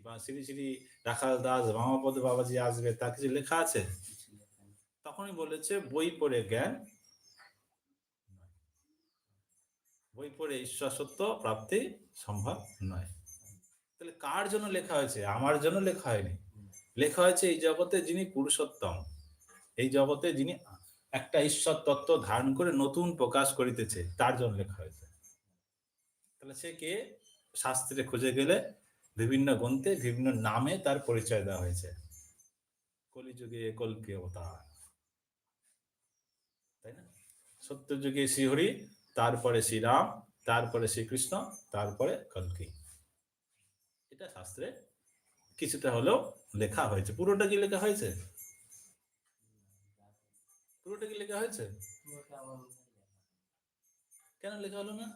বা শ্রী শ্রী রাখাল দাস বামাপদ বাবাজি আসবে তা কিছু লেখা আছে? তখনই বলেছে বই পড়ে জ্ঞান, বই পড়ে ঈশ্বর সত্য প্রাপ্তি সম্ভব নয়। তাহলে কার জন্য লেখা হয়েছে? আমার জন্য লেখা হয়নি। লেখা হয়েছে এই জগতে যিনি পুরুষোত্তম, এই জগতে যিনি একটা ঈশ্বর তত্ত্ব ধারণ করে নতুন প্রকাশ করিতেছে, তার জন্য লেখা হয়েছে। তাহলে সে কে? শাস্ত্রে খুঁজে গেলে বিভিন্ন গ্রন্থে বিভিন্ন নামে তার পরিচয় দেওয়া হয়েছে। কলিযুগে কল্কি অবতার, তাই না? সত্যযুগে শ্রীহরি, তারপরে শ্রীরাম, তারপরে শ্রীকৃষ্ণ, তারপরে কল্কি। এটা শাস্ত্রে কিছুটা হলেও লেখা হয়েছে। পুরোটা কি লেখা হয়েছে? পুরোটা কি লেখা হয়েছে? কেন লেখা হলো না?